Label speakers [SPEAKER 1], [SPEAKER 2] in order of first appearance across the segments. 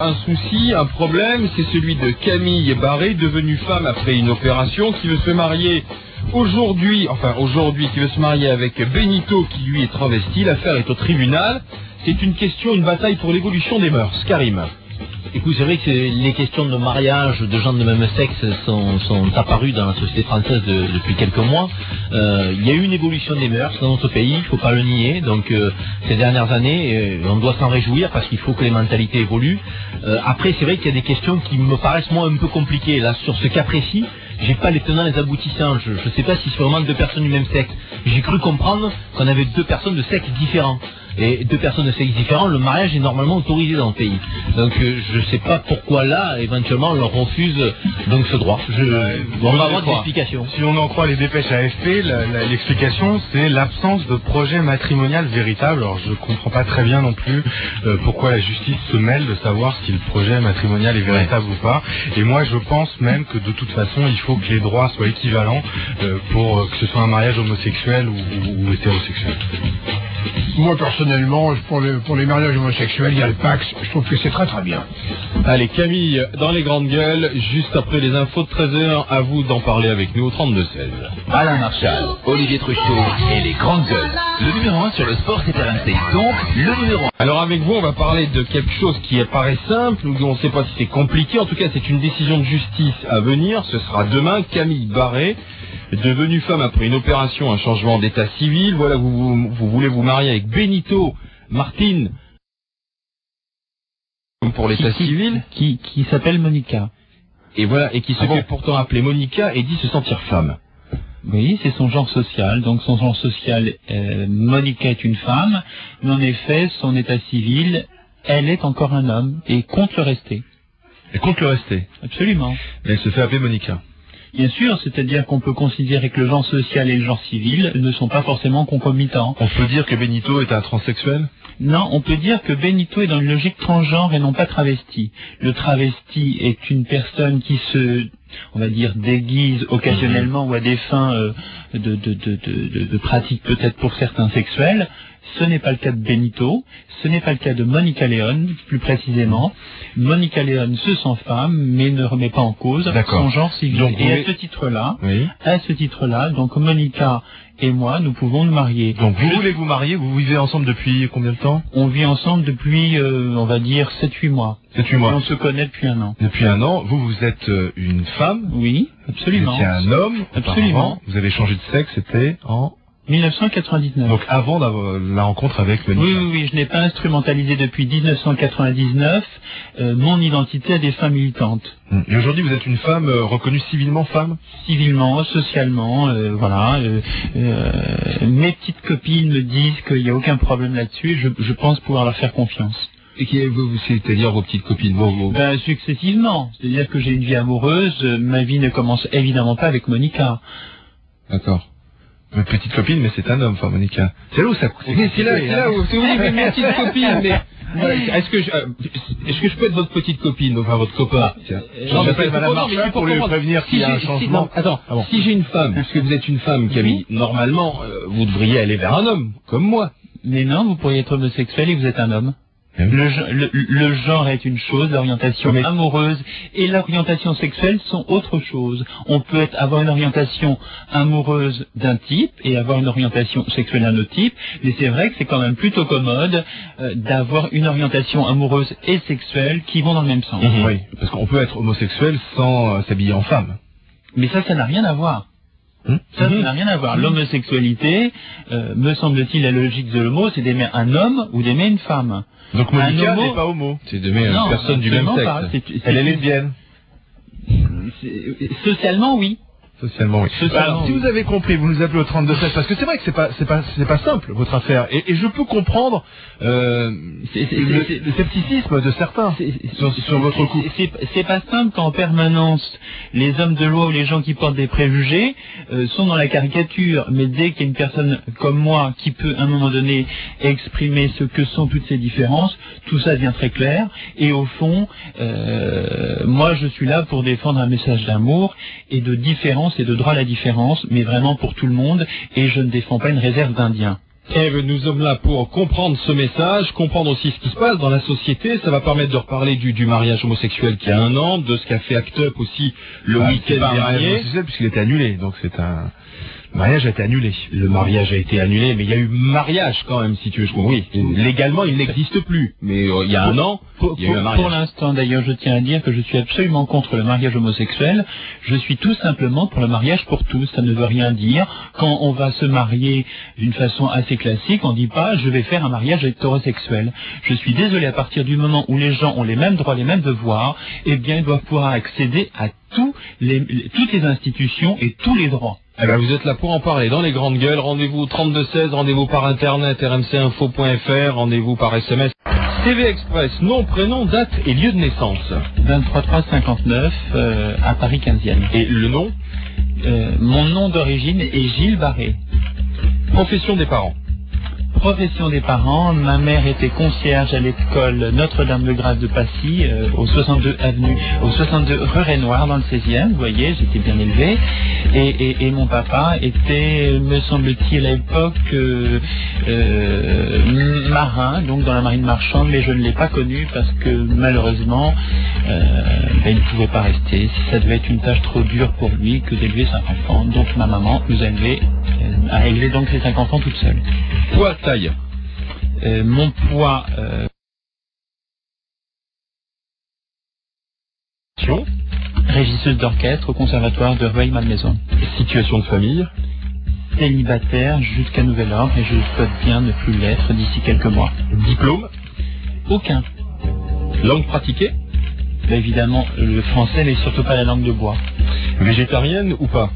[SPEAKER 1] Un souci, un problème, c'est celui de Camille Barré, devenue femme après une opération, qui veut se marier aujourd'hui, qui veut se marier avec Benito, qui lui est travesti. L'affaire est au tribunal. C'est une question, une bataille pour l'évolution des mœurs. Karim.
[SPEAKER 2] Écoute, c'est vrai que les questions de mariage de gens de même sexe sont apparues dans la société française depuis quelques mois. Il y a eu une évolution des mœurs dans notre pays, il ne faut pas le nier. Donc ces dernières années, on doit s'en réjouir parce qu'il faut que les mentalités évoluent. Après, c'est vrai qu'il y a des questions qui me paraissent moi un peu compliquées. Là, sur ce cas précis, j'ai pas les tenants, les aboutissants. Je ne sais pas si c'est vraiment deux personnes du même sexe. J'ai cru comprendre qu'on avait deux personnes de sexe différents. Et deux personnes de sexe différents, le mariage est normalement autorisé dans le pays. Donc je ne sais pas pourquoi là, éventuellement, on leur refuse donc ce droit. On va avoir des explications.
[SPEAKER 3] Si on en croit les dépêches AFP, l'explication c'est l'absence de projet matrimonial véritable. Alors je comprends pas très bien non plus pourquoi la justice se mêle de savoir si le projet matrimonial est véritable ou pas. Et moi je pense même que de toute façon il faut que les droits soient équivalents pour que ce soit un mariage homosexuel ou hétérosexuel.
[SPEAKER 4] Moi, personnellement, pour les mariages homosexuels, il y a le Pax. Je trouve que c'est très très bien.
[SPEAKER 1] Allez, Camille, dans les grandes gueules, juste après les infos de 13h, à vous d'en parler avec nous au 32-16.
[SPEAKER 5] Alain Marchal, Olivier Truchot et les grandes gueules. Le numéro 1 sur le sport, c'est RMC. Donc, le numéro 1.
[SPEAKER 1] Alors avec vous, on va parler de quelque chose qui apparaît simple, ou on ne sait pas si c'est compliqué. En tout cas, c'est une décision de justice à venir. Ce sera demain. Camille Barré, devenue femme après une opération, un changement d'état civil. Voilà, vous voulez vous marier avec Benito Martin pour l'état civil,
[SPEAKER 6] qui s'appelle Monica.
[SPEAKER 1] Et voilà, et qui se fait pourtant appeler Monica et dit se sentir femme.
[SPEAKER 6] Oui, c'est son genre social. Donc son genre social, Monica est une femme, mais en effet, son état civil, elle est encore un homme et compte le rester.
[SPEAKER 3] Et compte le rester.
[SPEAKER 6] Absolument.
[SPEAKER 3] Mais elle se fait appeler Monica.
[SPEAKER 6] Bien sûr, c'est-à-dire qu'on peut considérer que le genre social et le genre civil ne sont pas forcément concomitants.
[SPEAKER 3] On peut dire que Benito est un transsexuel ?
[SPEAKER 6] Non, on peut dire que Benito est dans une logique transgenre et non pas travesti. Le travesti est une personne qui se, on va dire, déguise occasionnellement ou à des fins de pratique peut-être pour certains sexuels. Ce n'est pas le cas de Benito, ce n'est pas le cas de Monica León, plus précisément. Monica León se sent femme, mais ne remet pas en cause son genre civil. Donc, et à ce titre-là, donc Monica et moi, nous pouvons nous marier.
[SPEAKER 3] Donc vous voulez vous marier, vous vivez ensemble depuis combien de temps ?
[SPEAKER 6] On vit ensemble depuis, on va dire, 7-8 mois.
[SPEAKER 3] 7-8 mois.
[SPEAKER 6] Et on se connaît depuis 1 an.
[SPEAKER 3] Depuis 1 an, vous êtes une femme ?
[SPEAKER 6] Oui, absolument.
[SPEAKER 3] Vous étiez un homme ?
[SPEAKER 6] Absolument.
[SPEAKER 3] Vous avez changé de sexe, c'était en
[SPEAKER 6] 1999.
[SPEAKER 3] Donc avant la rencontre avec Monica.
[SPEAKER 6] Oui, je n'ai pas instrumentalisé depuis 1999 mon identité à des fins militantes.
[SPEAKER 3] Et aujourd'hui vous êtes une femme reconnue civilement femme ?
[SPEAKER 6] Civilement, socialement, voilà. Mes petites copines me disent qu'il n'y a aucun problème là-dessus et je pense pouvoir leur faire confiance.
[SPEAKER 1] Et c'est-à-dire vos petites copines
[SPEAKER 6] successivement. C'est-à-dire que j'ai une vie amoureuse, ma vie ne commence évidemment pas avec Monica.
[SPEAKER 3] D'accord. Mes petites copines, mais c'est un homme, enfin Monica. C'est là où ça...
[SPEAKER 1] C'est là où c'est oui, mes petites copines, mais... Est-ce que je peux être votre petite copine, enfin votre copain?
[SPEAKER 3] J'appelle Madame Marchal pour lui prévenir qu'il y a un changement.
[SPEAKER 1] Si j'ai une femme, puisque vous êtes une femme, Camille, normalement, vous devriez aller vers un homme, comme moi.
[SPEAKER 6] Mais non, vous pourriez être homosexuel et vous êtes un homme. Le genre est une chose, l'orientation amoureuse et l'orientation sexuelle sont autre chose. On peut avoir une orientation amoureuse d'un type et avoir une orientation sexuelle d'un autre type, mais c'est vrai que c'est quand même plutôt commode d'avoir une orientation amoureuse et sexuelle qui vont dans le même sens.
[SPEAKER 3] Oui, parce qu'on peut être homosexuel sans s'habiller en femme.
[SPEAKER 6] Mais ça n'a rien à voir. Ça n'a rien à voir. L'homosexualité, me semble-t-il, la logique de l'homo, c'est d'aimer un homme ou d'aimer une femme.
[SPEAKER 3] Donc Monica n'est pas homo.
[SPEAKER 1] C'est d'aimer une personne du même sexe.
[SPEAKER 3] Elle est lesbienne.
[SPEAKER 6] Socialement, oui.
[SPEAKER 3] Socialement, oui. Alors, si vous avez compris, vous nous appelez au 32-16, parce que c'est vrai que c'est pas simple, votre affaire. Et je peux comprendre, le scepticisme de certains sur votre couple.
[SPEAKER 6] C'est pas simple quand en permanence, les hommes de loi ou les gens qui portent des préjugés, sont dans la caricature. Mais dès qu'il y a une personne comme moi qui peut, à un moment donné, exprimer ce que sont toutes ces différences, tout ça devient très clair. Et au fond, moi je suis là pour défendre un message d'amour et de différence et de droit à la différence, mais vraiment pour tout le monde, et je ne défends pas une réserve d'Indiens.
[SPEAKER 1] Eve, nous sommes là pour comprendre ce message, comprendre aussi ce qui se passe dans la société. Ça va permettre de reparler du mariage homosexuel qui a 1 an, de ce qu'a fait Act Up aussi le week-end dernier.
[SPEAKER 3] Puisqu'il était annulé, donc c'est un... Le mariage a été annulé.
[SPEAKER 1] Le mariage a été annulé, mais il y a eu mariage quand même, si tu veux. Oui, légalement, il n'existe plus. Mais il y a 1 an, il y a eu un mariage.
[SPEAKER 6] Pour l'instant, d'ailleurs, je tiens à dire que je suis absolument contre le mariage homosexuel. Je suis tout simplement pour le mariage pour tous. Ça ne veut rien dire. Quand on va se marier d'une façon assez classique, on ne dit pas « je vais faire un mariage hétérosexuel ». Je suis désolé, à partir du moment où les gens ont les mêmes droits, les mêmes devoirs, eh bien, ils doivent pouvoir accéder à toutes les institutions et tous les droits.
[SPEAKER 1] Eh ben, vous êtes là pour en parler dans les grandes gueules. Rendez-vous au 3216, rendez-vous par internet rmcinfo.fr, rendez-vous par SMS. TV Express, nom, prénom, date et lieu de naissance.
[SPEAKER 6] 23 à Paris 15e.
[SPEAKER 1] Et le nom?
[SPEAKER 6] Mon nom d'origine est Gilles Barré.
[SPEAKER 1] Profession des parents.
[SPEAKER 6] Profession des parents, ma mère était concierge à l'école Notre-Dame-de-Grâce de Passy, au 62 rue Renoir dans le 16e, vous voyez, j'étais bien élevé, et mon papa était, me semble-t-il à l'époque, marin, donc dans la marine marchande, mais je ne l'ai pas connu parce que malheureusement, il ne pouvait pas rester. Ça devait être une tâche trop dure pour lui que d'élever 5 enfants, donc ma maman nous a élevé donc les 5 enfants toute seule.
[SPEAKER 1] Poids, taille.
[SPEAKER 6] Mon poids... Régisseuse d'orchestre au conservatoire de Rueil-Malmaison.
[SPEAKER 1] Situation de famille.
[SPEAKER 6] Célibataire jusqu'à nouvel ordre et je souhaite bien ne plus l'être d'ici quelques mois.
[SPEAKER 1] Diplôme.
[SPEAKER 6] Aucun.
[SPEAKER 1] Langue pratiquée.
[SPEAKER 6] Évidemment, le français, mais surtout pas la langue de bois.
[SPEAKER 1] Végétarienne ou pas?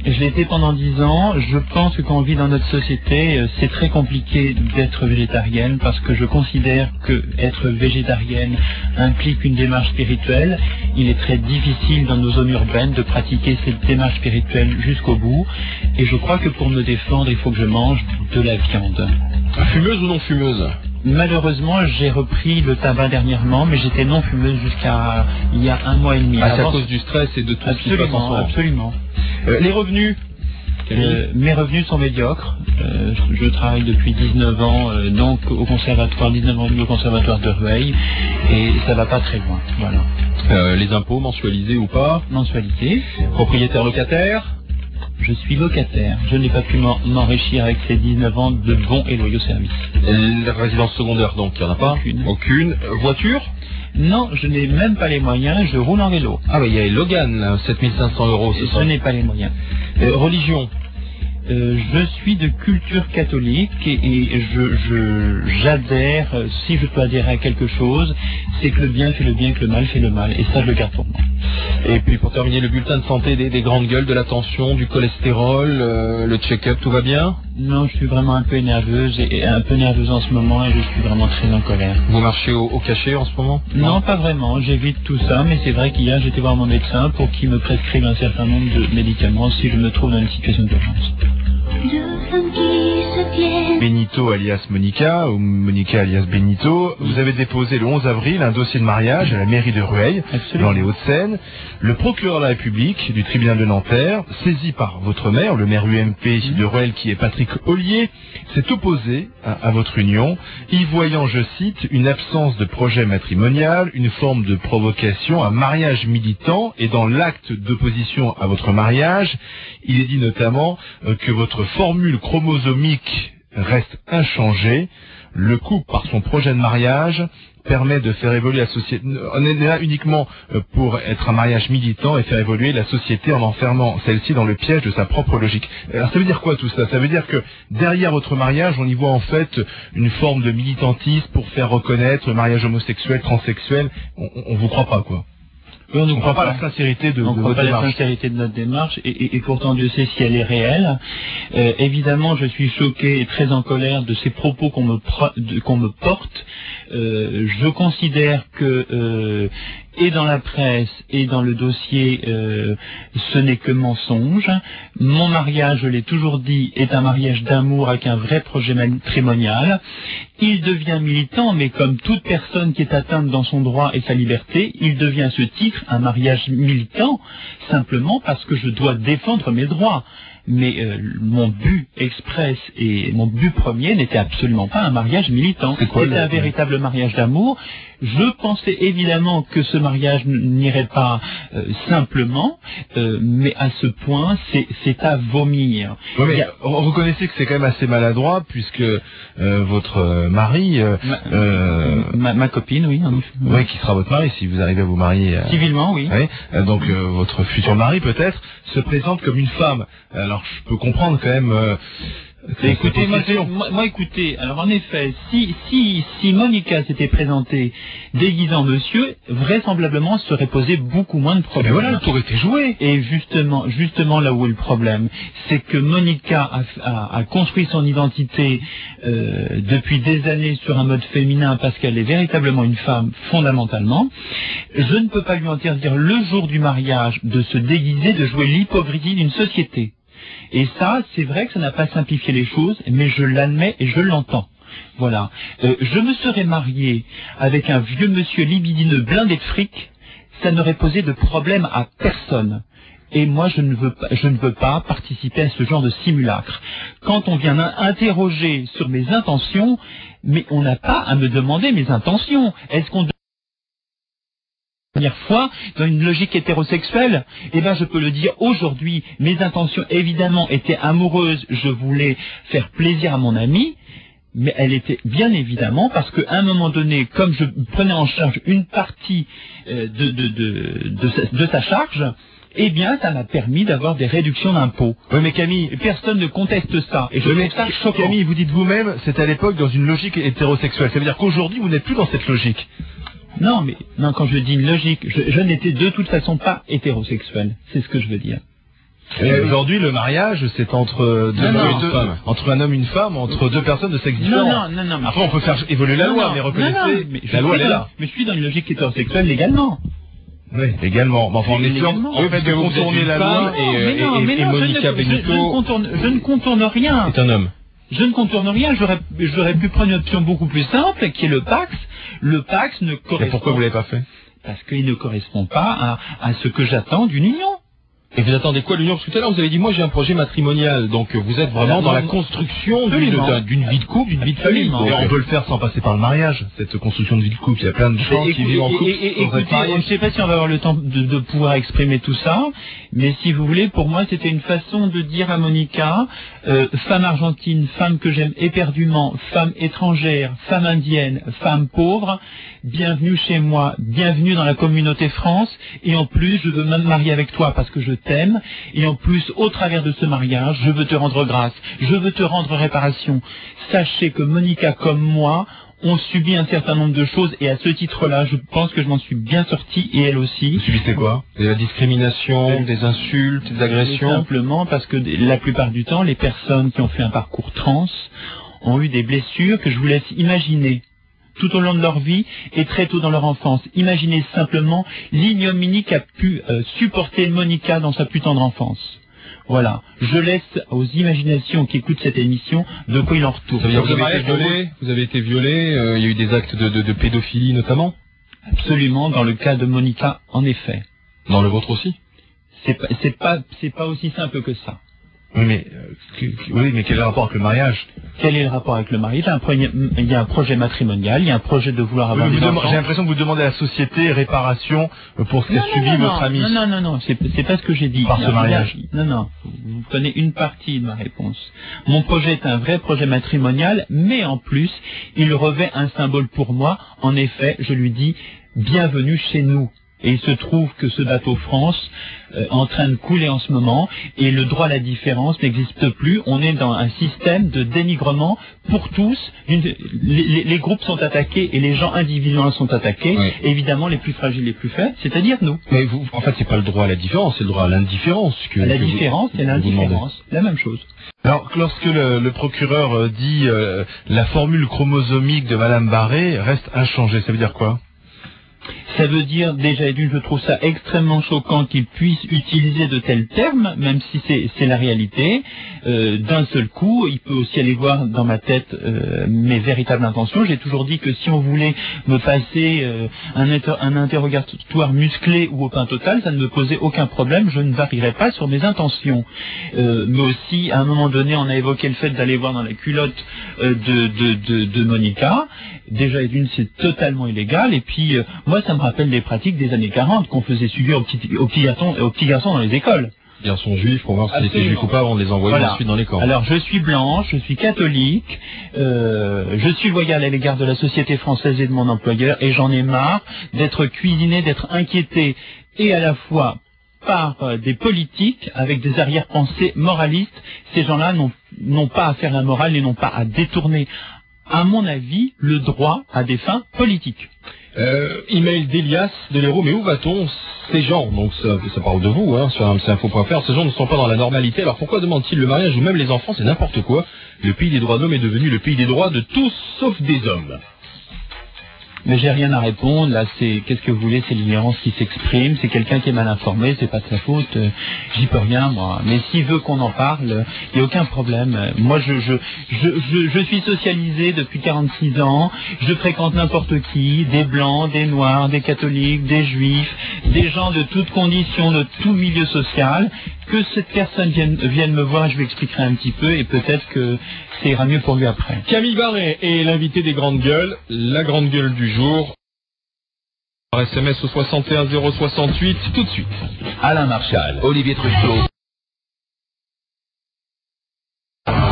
[SPEAKER 6] Je l'ai été pendant 10 ans. Je pense que quand on vit dans notre société, c'est très compliqué d'être végétarienne parce que je considère que être végétarienne implique une démarche spirituelle. Il est très difficile dans nos zones urbaines de pratiquer cette démarche spirituelle jusqu'au bout. Et je crois que pour me défendre, il faut que je mange de la viande.
[SPEAKER 1] Fumeuse ou non fumeuse?
[SPEAKER 6] Malheureusement, j'ai repris le tabac dernièrement, mais j'étais non fumeuse jusqu'à il y a 1 mois et demi.
[SPEAKER 1] C'est à cause du stress et de tout ce qui se passe en ce moment.
[SPEAKER 6] Absolument.
[SPEAKER 1] Les revenus?
[SPEAKER 6] Mes revenus sont médiocres. Je travaille depuis 19 ans donc au conservatoire, 19 ans au conservatoire de Rueil, et ça va pas très loin. Voilà.
[SPEAKER 1] Les impôts mensualisés ou pas?
[SPEAKER 6] Mensualité.
[SPEAKER 1] Propriétaire locataire?
[SPEAKER 6] Je suis locataire. Je n'ai pas pu m'enrichir avec ces 19 ans de bons et loyaux services.
[SPEAKER 1] La résidence secondaire, donc, il n'y en a pas? Aucune. Voiture?
[SPEAKER 6] Non, je n'ai même pas les moyens, je roule en vélo.
[SPEAKER 1] Ah bah il y a Logan, là, 7500 €, c'est ça?
[SPEAKER 6] Je n'ai pas les moyens.
[SPEAKER 1] Religion?
[SPEAKER 6] Je suis de culture catholique et j'adhère, si je peux adhérer à quelque chose, c'est que le bien fait le bien, que le mal fait le mal, et ça je le garde pour moi.
[SPEAKER 1] Et puis pour terminer, le bulletin de santé des grandes gueules, de la tension, du cholestérol, le check-up, tout va bien?
[SPEAKER 6] Non, je suis vraiment un peu nerveuse et un peu nerveuse en ce moment et je suis vraiment très en colère.
[SPEAKER 1] Vous marchez au cachet en ce moment?
[SPEAKER 6] Non, pas vraiment, j'évite tout ça, mais c'est vrai qu'hier j'étais voir mon médecin pour qu'il me prescrive un certain nombre de médicaments si je me trouve dans une situation d'urgence.
[SPEAKER 3] Benito alias Monica, ou Monica alias Benito, vous avez déposé le 11 avril un dossier de mariage à la mairie de Rueil, dans les Hauts-de-Seine. Le procureur de la République du tribunal de Nanterre, saisi par votre maire, le maire UMP de Rueil qui est Patrick Ollier, s'est opposé à votre union, y voyant, je cite, une absence de projet matrimonial, une forme de provocation, un mariage militant, et dans l'acte d'opposition à votre mariage, il est dit notamment que votre formule chromosomique reste inchangée. Le couple, par son projet de mariage, permet de faire évoluer la société. On est là uniquement pour être un mariage militant et faire évoluer la société en enfermant celle-ci dans le piège de sa propre logique. Alors ça veut dire quoi tout ça? Ça veut dire que derrière votre mariage, on y voit en fait une forme de militantisme pour faire reconnaître le mariage homosexuel, transsexuel. On vous croit pas, quoi.
[SPEAKER 6] On ne croit
[SPEAKER 3] pas la sincérité de votre démarche.
[SPEAKER 6] La sincérité de notre démarche et pourtant Dieu sait si elle est réelle. Évidemment, je suis choqué et très en colère de ces propos qu'on me porte. Je considère que et dans la presse et dans le dossier, ce n'est que mensonge. Mon mariage, je l'ai toujours dit, est un mariage d'amour avec un vrai projet matrimonial. il devient militant, mais comme toute personne qui est atteinte dans son droit et sa liberté, il devient à ce titre un mariage militant, simplement parce que je dois défendre mes droits. Mais mon but express et mon but premier n'était absolument pas un mariage militant. C'était un véritable mariage d'amour. Je pensais évidemment que ce mariage n'irait pas simplement, mais à ce point, c'est à vomir.
[SPEAKER 1] Ouais, mais reconnaissez que c'est quand même assez maladroit, puisque votre mari...
[SPEAKER 6] ma copine, oui.
[SPEAKER 1] Oui, qui sera votre mari, si vous arrivez à vous marier...
[SPEAKER 6] Civilement, oui.
[SPEAKER 1] Donc votre futur mari, peut-être, se présente comme une femme. Alors, je peux comprendre quand même...
[SPEAKER 6] Écoutez, écoutez, alors en effet, si Monica s'était présentée déguisant monsieur, vraisemblablement se serait posé beaucoup moins de problèmes.
[SPEAKER 1] Mais voilà, le tour était joué.
[SPEAKER 6] Et justement là où est le problème, c'est que Monica a construit son identité depuis des années sur un mode féminin parce qu'elle est véritablement une femme fondamentalement. Je ne peux pas lui interdire le jour du mariage de se déguiser, de jouer l'hypocrisie d'une société. Et ça, c'est vrai que ça n'a pas simplifié les choses, mais je l'admets et je l'entends. Voilà. Je me serais marié avec un vieux monsieur libidineux blindé de fric, ça n'aurait posé de problème à personne. Et moi, je ne veux pas participer à ce genre de simulacre. Quand on vient interroger sur mes intentions, mais on n'a pas à me demander mes intentions. Est-ce qu'on première fois, dans une logique hétérosexuelle, eh ben je peux le dire aujourd'hui, mes intentions évidemment étaient amoureuses, je voulais faire plaisir à mon ami, mais elle était bien évidemment parce qu'à un moment donné, comme je prenais en charge une partie de sa charge, eh bien, ça m'a permis d'avoir des réductions d'impôts.
[SPEAKER 1] Oui, mais Camille...
[SPEAKER 6] Personne ne conteste ça. Et je trouve ça choquant.
[SPEAKER 1] Camille, vous dites vous-même, c'est à l'époque dans une logique hétérosexuelle. Ça veut dire qu'aujourd'hui, vous n'êtes plus dans cette logique.
[SPEAKER 6] Non, quand je dis une logique, je n'étais de toute façon pas hétérosexuel. C'est ce que je veux dire.
[SPEAKER 1] Aujourd'hui, le mariage, c'est entre entre un homme et une femme, entre deux personnes de sexe différent.
[SPEAKER 6] Non.
[SPEAKER 1] Après, on peut faire évoluer la loi, mais reconnaissez, la loi, elle est là.
[SPEAKER 6] Mais je suis dans une logique hétérosexuelle légalement.
[SPEAKER 1] Oui, également. Mais enfin, en fait, de contourner la loi et Monica Benito...
[SPEAKER 6] Je ne contourne rien.
[SPEAKER 1] C'est un homme.
[SPEAKER 6] Je ne contourne rien, j'aurais pu prendre une option beaucoup plus simple, qui est le Pacs. Le Pacs ne correspond...
[SPEAKER 1] Et pourquoi vous l'avez pas fait?
[SPEAKER 6] Parce qu'il ne correspond pas à ce que j'attends d'une union.
[SPEAKER 1] Et vous attendez quoi l'union? Parce que tout à l'heure vous avez dit moi j'ai un projet matrimonial, donc vous êtes vraiment dans la construction d'une vie de couple, d'une vie de famille. Et on peut le faire sans passer par le mariage, cette construction de vie de couple. Il y a plein de gens qui vivent en couple.
[SPEAKER 6] Écoutez, je ne sais pas si on va avoir le temps de pouvoir exprimer tout ça, mais si vous voulez, pour moi c'était une façon de dire à Monica, femme argentine, femme que j'aime éperdument, femme étrangère, femme indienne, femme pauvre, bienvenue chez moi, bienvenue dans la communauté France, et en plus je veux me marier avec toi parce que je t'aime, et en plus au travers de ce mariage je veux te rendre grâce, je veux te rendre réparation. Sachez que Monica comme moi ont subi un certain nombre de choses, et à ce titre-là je pense que je m'en suis bien sorti, et elle aussi.
[SPEAKER 1] Vous subissez quoi? De la discrimination, des insultes, des agressions?
[SPEAKER 6] Simplement parce que la plupart du temps les personnes qui ont fait un parcours trans ont eu des blessures que je vous laisse imaginer tout au long de leur vie et très tôt dans leur enfance. Imaginez simplement l'ignominie qu'a pu supporter Monica dans sa plus tendre enfance. Voilà. Je laisse aux imaginations qui écoutent cette émission de quoi il en retourne.
[SPEAKER 1] Ça veut dire que vous avez été violé, il y a eu des actes de pédophilie notamment?
[SPEAKER 6] Absolument, dans le cas de Monica, en effet.
[SPEAKER 1] Dans le vôtre aussi?
[SPEAKER 6] C'est pas aussi simple que ça.
[SPEAKER 1] Oui, mais quel est le rapport avec le mariage?
[SPEAKER 6] Quel est le rapport avec le mariage? Il y a un projet matrimonial, il y a un projet de vouloir avoir des enfants.
[SPEAKER 1] J'ai l'impression que vous demandez à la société réparation pour ce qu'a subi votre ami.
[SPEAKER 6] Non, c'est pas ce que j'ai dit.
[SPEAKER 1] Par ce mariage.
[SPEAKER 6] Non, vous prenez une partie de ma réponse. Mon projet est un vrai projet matrimonial, mais en plus, il revêt un symbole pour moi. En effet, je lui dis, bienvenue chez nous. Et il se trouve que ce bateau France est en train de couler en ce moment, et le droit à la différence n'existe plus. On est dans un système de dénigrement pour tous. Les groupes sont attaqués et les gens individuellement sont attaqués. Oui. Évidemment, les plus fragiles, les plus faibles, c'est-à-dire nous.
[SPEAKER 1] Mais vous, en fait, c'est pas le droit à la différence, c'est le droit à l'indifférence.
[SPEAKER 6] La différence et l'indifférence, la même chose.
[SPEAKER 1] Alors, lorsque le procureur dit la formule chromosomique de Madame Barré reste inchangée, ça veut dire quoi?
[SPEAKER 6] Ça veut dire, déjà d'une, je trouve ça extrêmement choquant qu'il puisse utiliser de tels termes, même si c'est la réalité. d'un seul coup. Il peut aussi aller voir dans ma tête mes véritables intentions. J'ai toujours dit que si on voulait me passer un interrogatoire musclé ou au pain total, ça ne me posait aucun problème, je ne varierais pas sur mes intentions. Mais aussi, à un moment donné, on a évoqué le fait d'aller voir dans la culotte de Monica. Déjà, c'est totalement illégal, et puis moi, ça me rappelle des pratiques des années 40 qu'on faisait subir aux petits garçons dans les écoles.
[SPEAKER 1] Garçons juifs pour voir s'ils étaient juifs ou pas avant de les envoyer ensuite dans les camps.
[SPEAKER 6] Alors, je suis blanche, je suis catholique, je suis loyal à l'égard de la société française et de mon employeur, et j'en ai marre d'être cuisiné, d'être inquiété, et à la fois par des politiques avec des arrière-pensées moralistes. Ces gens-là n'ont pas à faire la morale et n'ont pas à détourner, à mon avis, le droit à des fins politiques.
[SPEAKER 1] Email d'Elias de l'Hérault, mais où va-t-on? Ces gens, donc ça parle de vous, hein, sur rmcinfo.fr, ces gens ne sont pas dans la normalité, alors pourquoi demandent-ils le mariage ou même les enfants? C'est n'importe quoi. Le pays des droits de l'homme est devenu le pays des droits de tous, sauf des hommes.
[SPEAKER 6] Mais j'ai rien à répondre, là qu'est-ce que vous voulez, c'est l'ignorance qui s'exprime, c'est quelqu'un qui est mal informé, c'est pas de sa faute, j'y peux rien moi. Mais s'il veut qu'on en parle, il n'y a aucun problème. Moi je suis socialisé depuis 46 ans, je fréquente n'importe qui, des blancs, des noirs, des catholiques, des juifs, des gens de toutes conditions, de tout milieu social. Que cette personne vienne me voir, je lui expliquerai un petit peu et peut-être que ça ira mieux pour lui après.
[SPEAKER 1] Camille Barret est l'invité des grandes gueules, la grande gueule du jour. Par SMS au 61 068, tout de suite.
[SPEAKER 5] Alain Marchal, Olivier Truchot.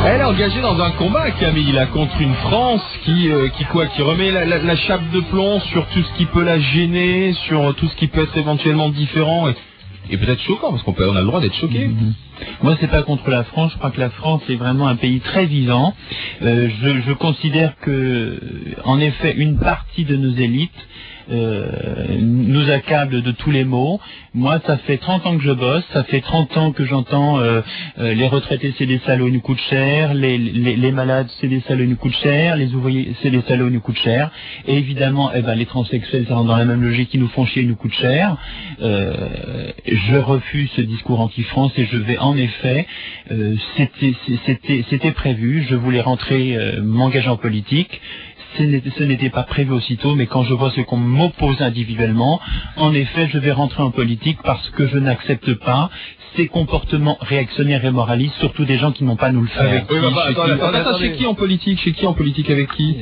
[SPEAKER 1] Elle est engagée dans un combat, Camille, là, contre une France qui remet la chape de plomb sur tout ce qui peut la gêner, sur tout ce qui peut être éventuellement différent et peut-être choquant, parce qu'on a le droit d'être choqué.
[SPEAKER 6] Moi, c'est pas contre la France. Je crois que la France est vraiment un pays très vivant. Je considère que, en effet, une partie de nos élites nous accable de tous les maux. Moi, ça fait 30 ans que je bosse, ça fait 30 ans que j'entends les retraités, c'est des salauds, ils nous coûtent cher, les malades, c'est des salauds, ils nous coûtent cher, les ouvriers, c'est des salauds, ils nous coûtent cher. Et évidemment, les transsexuels, ça rentre dans la même logique, ils nous font chier, ils nous coûtent cher. Je refuse ce discours anti-France et je vais en effet, c'était prévu, je voulais m'engager en politique. Ce n'était pas prévu aussitôt, mais quand je vois ce qu'on m'oppose individuellement, en effet, je vais rentrer en politique parce que je n'accepte pas ces comportements réactionnaires et moralistes, surtout des gens qui n'ont pas à nous le faire.
[SPEAKER 1] Chez qui en politique? Chez qui en politique? Avec qui?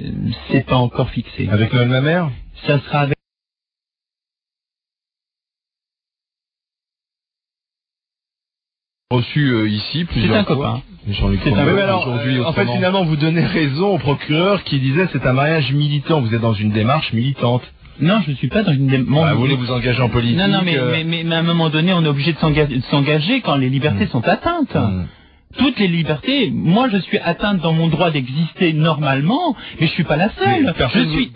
[SPEAKER 6] C'est pas encore fixé.
[SPEAKER 1] Avec Noël Mamère?
[SPEAKER 6] Ça sera avec...
[SPEAKER 1] Reçu ici plusieurs
[SPEAKER 6] C'est un
[SPEAKER 1] fois.
[SPEAKER 6] copain.
[SPEAKER 1] En fait, finalement, vous donnez raison au procureur qui disait c'est un mariage militant. Vous êtes dans une démarche militante.
[SPEAKER 6] Non, je ne suis pas dans une démarche.
[SPEAKER 1] Vous voulez vous engager en politique?
[SPEAKER 6] Non, mais à un moment donné, on est obligé de s'engager quand les libertés sont atteintes. Toutes les libertés, moi je suis atteinte dans mon droit d'exister normalement, mais je suis pas la seule.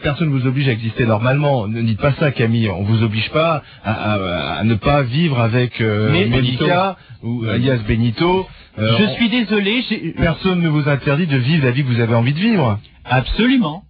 [SPEAKER 1] Personne vous oblige à exister normalement. Ne dites pas ça, Camille. On vous oblige pas à ne pas vivre avec Monica ou alias Benito.
[SPEAKER 6] Je suis désolé.
[SPEAKER 1] Personne ne vous interdit de vivre la vie que vous avez envie de vivre.
[SPEAKER 6] Absolument.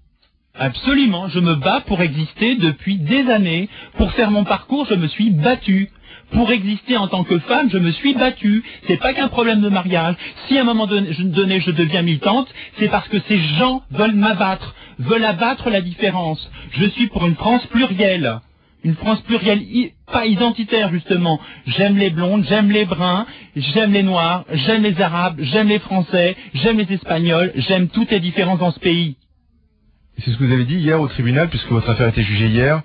[SPEAKER 6] Absolument. Je me bats pour exister depuis des années. Pour faire mon parcours, je me suis battu. Pour exister en tant que femme, je me suis battue. C'est pas qu'un problème de mariage. Si à un moment donné je deviens militante, c'est parce que ces gens veulent m'abattre, veulent abattre la différence. Je suis pour une France plurielle. Une France plurielle, pas identitaire justement. J'aime les blondes, j'aime les bruns, j'aime les noirs, j'aime les arabes, j'aime les français, j'aime les espagnols, j'aime toutes les différences dans ce pays.
[SPEAKER 1] C'est ce que vous avez dit hier au tribunal, puisque votre affaire a été jugée hier.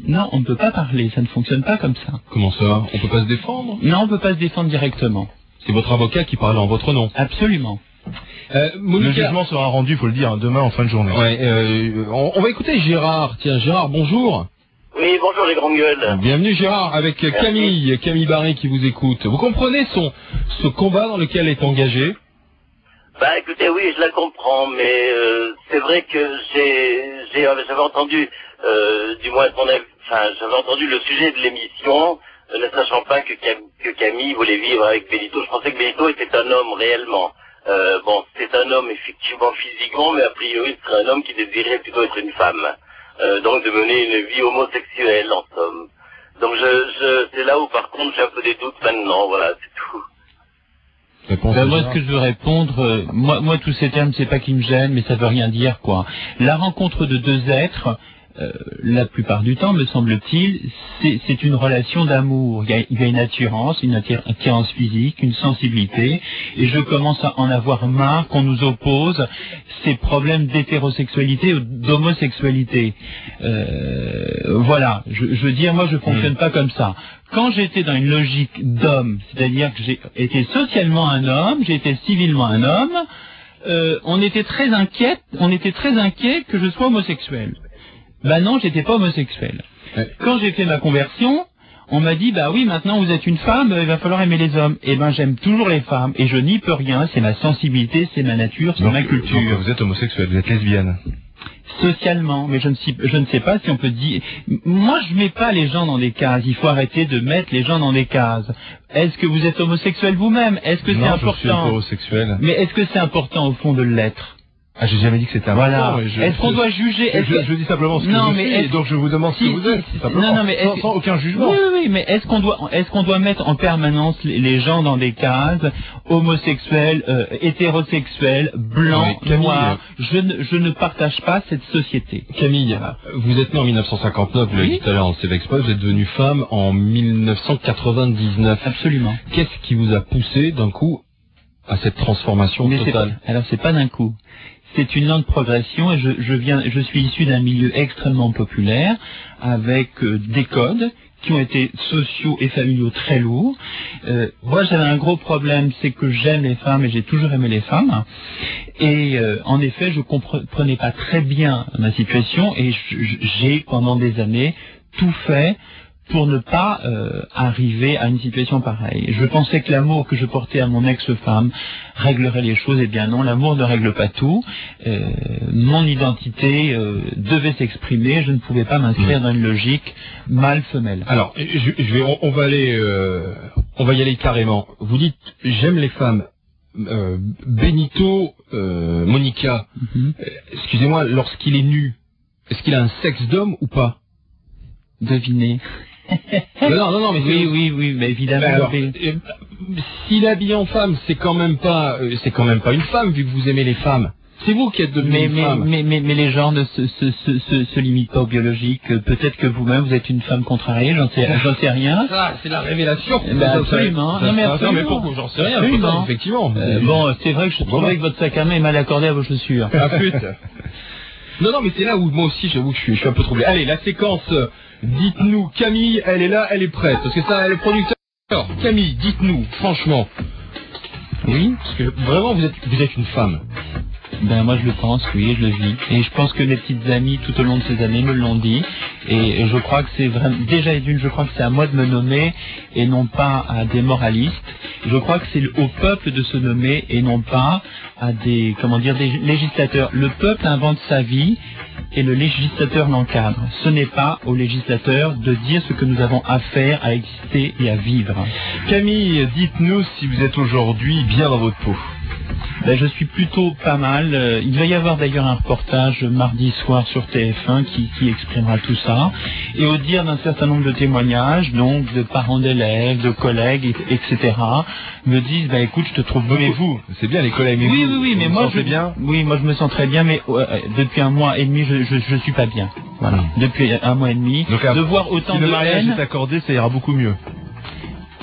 [SPEAKER 6] Non, on ne peut pas parler, ça ne fonctionne pas comme ça.
[SPEAKER 1] Comment ça? On peut pas se défendre?
[SPEAKER 6] Non, on ne peut pas se défendre directement.
[SPEAKER 1] C'est votre avocat qui parle en votre nom?
[SPEAKER 6] Absolument.
[SPEAKER 1] Le jugement sera rendu, il faut le dire, demain en fin de journée. On va écouter Gérard. Tiens, Gérard, bonjour.
[SPEAKER 7] Oui, bonjour les grandes gueules.
[SPEAKER 1] Bienvenue Gérard, avec Camille Barret qui vous écoute. Vous comprenez ce combat dans lequel elle est engagée?
[SPEAKER 7] Bah écoutez, oui, je la comprends, mais c'est vrai que j'avais entendu, du moins j'avais entendu le sujet de l'émission, ne sachant pas que Camille voulait vivre avec Benito. Je pensais que Benito était un homme réellement. C'est un homme effectivement physiquement, mais a priori ce serait un homme qui désirait plutôt être une femme. Donc de mener une vie homosexuelle en somme. Donc c'est là où par contre j'ai un peu des doutes maintenant, voilà, c'est tout.
[SPEAKER 6] Moi, ce que je veux répondre, moi, tous ces termes, c'est pas qu'ils me gênent, mais ça veut rien dire, quoi. La rencontre de deux êtres, la plupart du temps, me semble-t-il, c'est une relation d'amour. Il y a une attirance physique, une sensibilité, et je commence à en avoir marre qu'on nous oppose ces problèmes d'hétérosexualité ou d'homosexualité. Voilà, je veux dire, moi je fonctionne pas comme ça. Quand j'étais dans une logique d'homme, c'est-à-dire que j'ai été socialement un homme, j'ai été civilement un homme, on était très inquiet que je sois homosexuel. Ben non, j'étais pas homosexuel. Ouais. Quand j'ai fait ma conversion, on m'a dit, bah oui, maintenant vous êtes une femme, il va falloir aimer les hommes. Eh ben, j'aime toujours les femmes, et je n'y peux rien, c'est ma sensibilité, c'est ma nature, c'est ma culture.
[SPEAKER 1] Donc vous êtes homosexuel, vous êtes lesbienne.
[SPEAKER 6] Socialement, mais je ne sais pas si on peut dire... Moi, je mets pas les gens dans des cases, il faut arrêter de mettre les gens dans des cases. Est-ce que vous êtes homosexuel vous-même? Est-ce que c'est important?
[SPEAKER 1] Non, je suis hétérosexuel.
[SPEAKER 6] Mais est-ce que c'est important au fond de l'être?
[SPEAKER 1] Ah, j'ai jamais dit que c'était important.
[SPEAKER 6] Voilà. Est-ce qu'on doit juger?
[SPEAKER 1] Je dis simplement ce que je suis, et donc je vous demande ce que vous êtes, simplement, non, mais sans aucun jugement.
[SPEAKER 6] Oui, mais est-ce qu'on doit mettre en permanence les gens dans des cases, homosexuels, hétérosexuels, blancs, noirs? Je ne partage pas cette société.
[SPEAKER 1] Camille, vous êtes née en 1959, vous l'avez dit tout à l'heure en CEVEXPO, vous êtes devenue femme en 1999.
[SPEAKER 6] Absolument.
[SPEAKER 1] Qu'est-ce qui vous a poussé d'un coup à cette transformation totale?
[SPEAKER 6] Alors c'est pas d'un coup. C'est une lente progression, et je suis issu d'un milieu extrêmement populaire, avec des codes qui ont été sociaux et familiaux très lourds. Moi, j'avais un gros problème, c'est que j'aime les femmes et j'ai toujours aimé les femmes. Et en effet, je comprenais pas très bien ma situation, et j'ai pendant des années tout fait pour ne pas arriver à une situation pareille. Je pensais que l'amour que je portais à mon ex-femme réglerait les choses. Eh bien non, l'amour ne règle pas tout. Mon identité devait s'exprimer. Je ne pouvais pas m'inscrire dans une logique mâle-femelle.
[SPEAKER 1] Alors, on va y aller carrément. Vous dites, j'aime les femmes. Benito, Monica, excusez-moi, lorsqu'il est nu, est-ce qu'il a un sexe d'homme ou pas?
[SPEAKER 6] Devinez.
[SPEAKER 1] Non, mais
[SPEAKER 6] oui, mais évidemment.
[SPEAKER 1] S'il est habillé en femme, c'est quand même pas une femme, vu que vous aimez les femmes. C'est vous qui êtes devenu une femme.
[SPEAKER 6] Mais les genres ne se limitent pas au biologique. Peut-être que vous-même vous êtes une femme contrariée, j'en sais rien.
[SPEAKER 1] Ça, c'est la révélation.
[SPEAKER 6] Absolument.
[SPEAKER 1] Non mais pourquoi j'en sais rien. Effectivement.
[SPEAKER 6] Bon, c'est vrai que je trouvais que votre sac à main est mal accordé à vos chaussures.
[SPEAKER 1] Ah pute. Non, mais c'est là où moi aussi, j'avoue que je suis un peu troublé. Allez, la séquence. Dites-nous, Camille, elle est là, elle est prête. Parce que ça, le producteur. Alors, Camille, dites-nous, franchement. Oui, parce que vraiment, vous êtes une femme.
[SPEAKER 6] Ben moi je le pense, oui, je le vis. Et je pense que mes petites amies tout au long de ces années me l'ont dit. Et je crois que c'est vraiment, déjà je crois que c'est à moi de me nommer et non pas à des moralistes. Je crois que c'est au peuple de se nommer et non pas à des législateurs. Le peuple invente sa vie et le législateur l'encadre. Ce n'est pas au législateur de dire ce que nous avons à faire, à exister et à vivre.
[SPEAKER 1] Camille, dites-nous si vous êtes aujourd'hui bien dans votre peau.
[SPEAKER 6] Ben, je suis plutôt pas mal. Il va y avoir d'ailleurs un reportage mardi soir sur TF1 qui exprimera tout ça. Et au dire d'un certain nombre de témoignages, donc de parents d'élèves, de collègues, etc., me disent, bah écoute, je te trouve
[SPEAKER 1] beaucoup... Mais vous, c'est bien les collègues, mais
[SPEAKER 6] oui, mais moi je me sens très bien, mais depuis un mois et demi, je suis pas bien. Voilà. Depuis un mois et demi. Donc, de voir autant de haine...
[SPEAKER 1] Si le mariage est accordé, ça êra beaucoup mieux.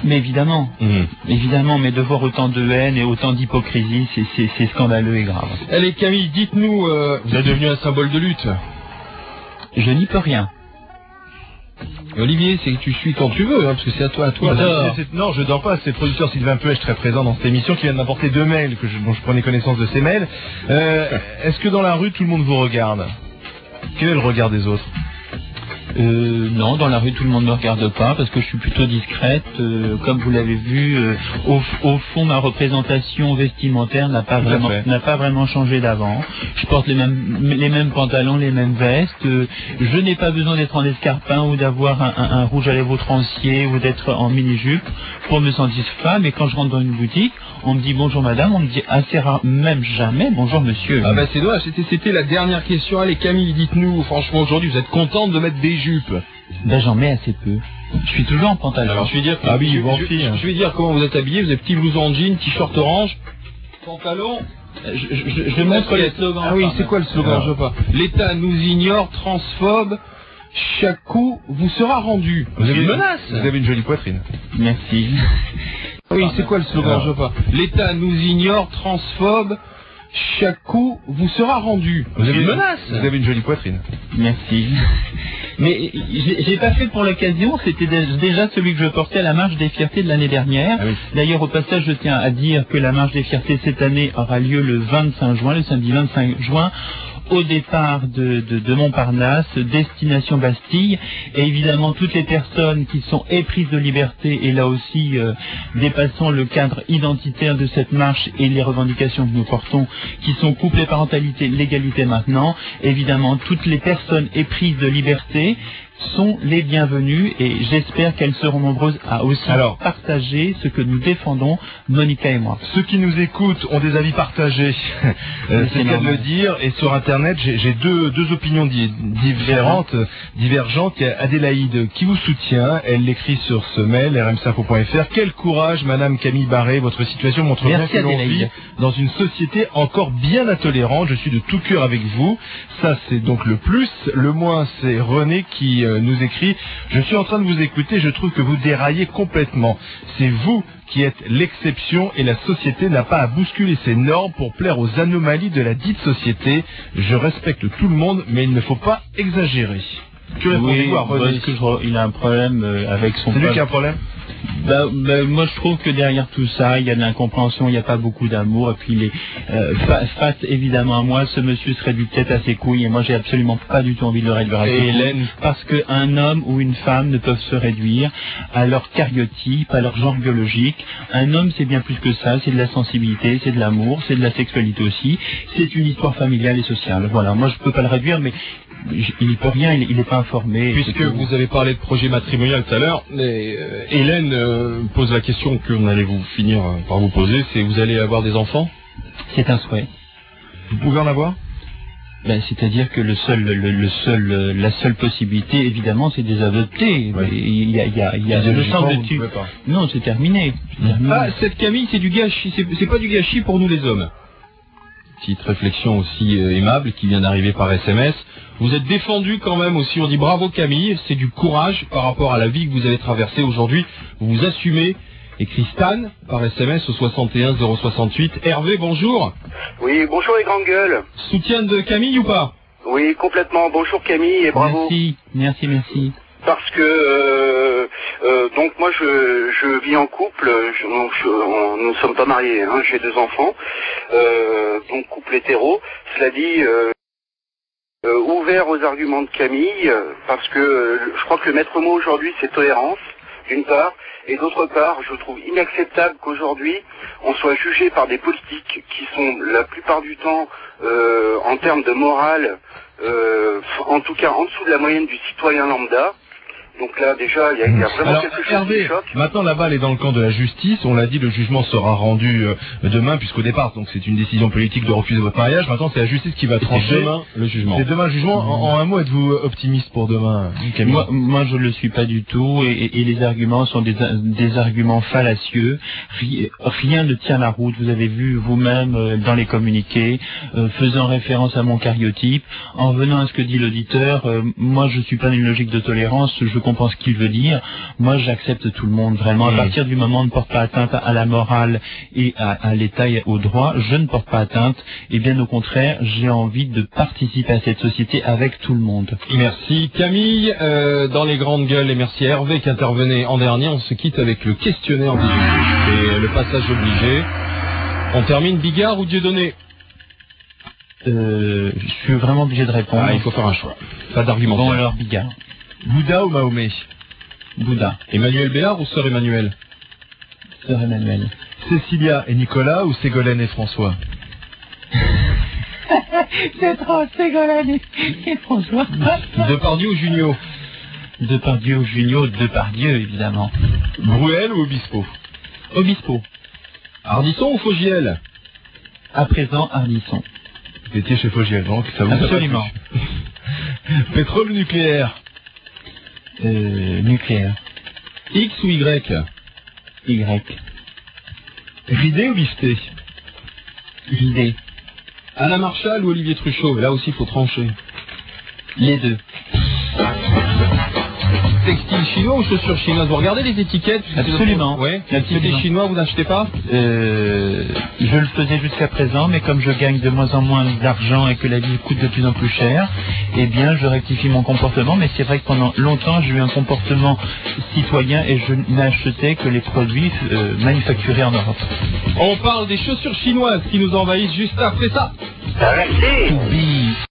[SPEAKER 6] Mais évidemment, mais de voir autant de haine et autant d'hypocrisie, c'est scandaleux et grave.
[SPEAKER 1] Allez Camille, dites-nous, vous êtes devenu un symbole de lutte.
[SPEAKER 6] Je n'y peux rien.
[SPEAKER 1] Olivier, c'est que tu suis quand tu veux, parce que c'est à toi.
[SPEAKER 3] Non, je dors pas. C'est le producteur Sylvain Puech, très présent dans cette émission, qui vient de m'apporter 2 mails, dont je prenais connaissance de ces mails. Est-ce que dans la rue, tout le monde vous regarde? Quel est le regard des autres?
[SPEAKER 6] Non, dans la rue tout le monde ne me regarde pas parce que je suis plutôt discrète. Comme vous l'avez vu, au fond ma représentation vestimentaire n'a pas vraiment changé d'avant. Je porte les mêmes pantalons, les mêmes vestes. Je n'ai pas besoin d'être en escarpin ou d'avoir un rouge à lèvres outrancier ou d'être en mini-jupe pour me sentir femme. Et quand je rentre dans une boutique, on me dit bonjour madame, on me dit assez rare, même jamais bonjour monsieur.
[SPEAKER 1] Ah bah c'est dommage, c'était la dernière question. Allez Camille, dites-nous, franchement aujourd'hui vous êtes contente de mettre des jupes?
[SPEAKER 6] Ben j'en mets assez peu. Je suis toujours en pantalon.
[SPEAKER 1] Alors je vais dire, je vais dire comment vous êtes habillé. Vous avez petit blouson en jean, t-shirt orange, pantalon.
[SPEAKER 6] Je montre les slogans.
[SPEAKER 1] Ah oui, c'est quoi le slogan? Je sais pas. L'État nous ignore, transphobe. Chaque coup vous sera rendu.
[SPEAKER 3] Vous avez
[SPEAKER 1] une menace.
[SPEAKER 3] Vous avez une jolie poitrine.
[SPEAKER 6] Merci.
[SPEAKER 1] Oui, c'est quoi le slogan? Je sais pas. L'État nous ignore, transphobe. Chaque coup vous sera rendu.
[SPEAKER 3] Vous avez
[SPEAKER 1] une menace.
[SPEAKER 3] Vous avez une jolie poitrine.
[SPEAKER 6] Merci. Mais j'ai pas fait pour l'occasion, c'était déjà celui que je portais à la marche des fiertés de l'année dernière.
[SPEAKER 3] Ah oui.
[SPEAKER 6] D'ailleurs, au passage, je tiens à dire que la marche des fiertés cette année aura lieu le 25 juin, le samedi 25 juin, au départ de Montparnasse, destination Bastille, et évidemment toutes les personnes qui sont éprises de liberté, et là aussi dépassant le cadre identitaire de cette marche et les revendications que nous portons, qui sont couple et parentalité, l'égalité maintenant, évidemment toutes les personnes éprises de liberté sont les bienvenues, et j'espère qu'elles seront nombreuses à aussi partager ce que nous défendons, Monica et moi.
[SPEAKER 3] Ceux qui nous écoutent ont des avis partagés, c'est le cas de le dire, et sur Internet j'ai deux opinions divergentes. Il y a Adélaïde qui vous soutient, elle l'écrit sur ce mail, rmcinfo.fr. Quel courage, Madame Camille Barré, votre situation montre bien que l'on vit dans une société encore bien intolérante, je suis de tout cœur avec vous. Ça c'est donc le plus, le moins c'est René qui nous écrit: je suis en train de vous écouter, je trouve que vous déraillez complètement. C'est vous qui êtes l'exception et la société n'a pas à bousculer ses normes pour plaire aux anomalies de la dite société. Je respecte tout le monde, mais il ne faut pas exagérer. Que répondez-vous à René?
[SPEAKER 6] Il a un problème avec son...
[SPEAKER 3] C'est lui qui a un problème?
[SPEAKER 6] Moi je trouve que derrière tout ça il y a de l'incompréhension, il n'y a pas beaucoup d'amour, et puis face évidemment à moi, ce monsieur se réduit peut-être à ses couilles, et moi j'ai absolument pas du tout envie de le réduire à ses couilles, parce qu'un homme ou une femme ne peuvent se réduire à leur cariotype, à leur genre biologique. Un homme c'est bien plus que ça, c'est de la sensibilité, c'est de l'amour, c'est de la sexualité aussi, c'est une histoire familiale et sociale. Voilà, moi je peux pas le réduire, mais il n'y peut rien, il n'est pas informé.
[SPEAKER 1] Puisque vous avez parlé de projet matrimonial tout à l'heure, Hélène pose la question que on allait vous finir par vous poser, c'est: vous allez avoir des enfants?
[SPEAKER 6] C'est un souhait.
[SPEAKER 3] Vous pouvez en avoir?
[SPEAKER 6] C'est-à-dire que la seule possibilité, évidemment, c'est des adoptés.
[SPEAKER 3] Ouais.
[SPEAKER 6] Il y a le semble-t-il. Non, c'est terminé.
[SPEAKER 1] Ah, cette Camille, c'est du gâchis, c'est pas du gâchis pour nous les hommes. Petite réflexion aussi aimable qui vient d'arriver par SMS. Vous êtes défendu quand même aussi, on dit bravo Camille, c'est du courage par rapport à la vie que vous avez traversée aujourd'hui. Vous vous assumez. Écrit Stan par SMS au 61 068. Hervé, bonjour.
[SPEAKER 8] Oui, bonjour les grandes gueules.
[SPEAKER 1] Soutien de Camille ou pas?
[SPEAKER 8] Oui, complètement. Bonjour Camille et bravo.
[SPEAKER 6] Merci.
[SPEAKER 8] Parce que donc moi je vis en couple, nous ne sommes pas mariés, hein, j'ai 2 enfants, donc couple hétéro. Cela dit, ouvert aux arguments de Camille, parce que je crois que le maître mot aujourd'hui c'est tolérance, d'une part, et d'autre part, je trouve inacceptable qu'aujourd'hui on soit jugé par des politiques qui sont la plupart du temps, en termes de morale, en tout cas en dessous de la moyenne du citoyen lambda. Donc là, déjà, il y a vraiment quelque chose qui choque.
[SPEAKER 3] Maintenant, la balle est dans le camp de la justice. On l'a dit, le jugement sera rendu demain, puisqu'au départ, donc c'est une décision politique de refuser votre mariage. Maintenant, c'est la justice qui va trancher.
[SPEAKER 1] Demain, le jugement.
[SPEAKER 3] C'est demain le jugement. En un mot, êtes-vous optimiste pour demain, Camille?
[SPEAKER 6] Moi, je ne le suis pas du tout, et les arguments sont des arguments fallacieux. Rien ne tient la route. Vous avez vu vous-même dans les communiqués, faisant référence à mon cariotype. En venant à ce que dit l'auditeur, moi, je suis pas dans une logique de tolérance. Je comprends ce qu'il veut dire. Moi, j'accepte tout le monde, vraiment. À partir du moment où on ne porte pas atteinte à la morale et à l'État et au droit, je ne porte pas atteinte. Et bien au contraire, j'ai envie de participer à cette société avec tout le monde.
[SPEAKER 1] Merci Camille, dans les grandes gueules, et merci Hervé qui intervenait en dernier. On se quitte avec le questionnaire du et le passage obligé. On termine Bigard ou Dieudonné?
[SPEAKER 6] Je suis vraiment obligé de répondre.
[SPEAKER 1] Il faut faire un choix. Pas d'argument.
[SPEAKER 6] Bon alors, Bigard.
[SPEAKER 3] Bouddha ou Mahomet?
[SPEAKER 6] Bouddha.
[SPEAKER 1] Emmanuel Béard ou Sœur Emmanuel?
[SPEAKER 6] Sœur Emmanuel.
[SPEAKER 3] Cécilia et Nicolas ou Ségolène et François?
[SPEAKER 6] C'est trop, Ségolène et François.
[SPEAKER 1] Depardieu ou Junio?
[SPEAKER 6] Depardieu ou Junio? Depardieu, évidemment.
[SPEAKER 1] Bruel ou Obispo?
[SPEAKER 6] Obispo.
[SPEAKER 1] Ardisson ou Fogiel?
[SPEAKER 6] À présent, Ardisson.
[SPEAKER 3] Vous étiez chez Fogiel, donc ça vous
[SPEAKER 6] Absolument.
[SPEAKER 3] Pétrole ou nucléaire?
[SPEAKER 6] Nucléaire.
[SPEAKER 1] X ou Y?
[SPEAKER 6] Y.
[SPEAKER 1] Ridé ou listé?
[SPEAKER 6] L'idée.
[SPEAKER 1] Alain Marchal ou Olivier Truchot? Là aussi, il faut trancher.
[SPEAKER 6] Les deux.
[SPEAKER 1] Textile chinois ou chaussures chinoises? Vous regardez les étiquettes?
[SPEAKER 6] Absolument.
[SPEAKER 1] Ouais.
[SPEAKER 6] Absolument.
[SPEAKER 1] C'est des chinois, vous n'achetez pas?
[SPEAKER 6] Je le faisais jusqu'à présent, mais comme je gagne de moins en moins d'argent et que la vie coûte de plus en plus cher, eh bien, je rectifie mon comportement. Mais c'est vrai que pendant longtemps, j'ai eu un comportement citoyen et je n'achetais que les produits manufacturés en Europe.
[SPEAKER 1] On parle des chaussures chinoises qui nous envahissent juste après ça.
[SPEAKER 7] Merci.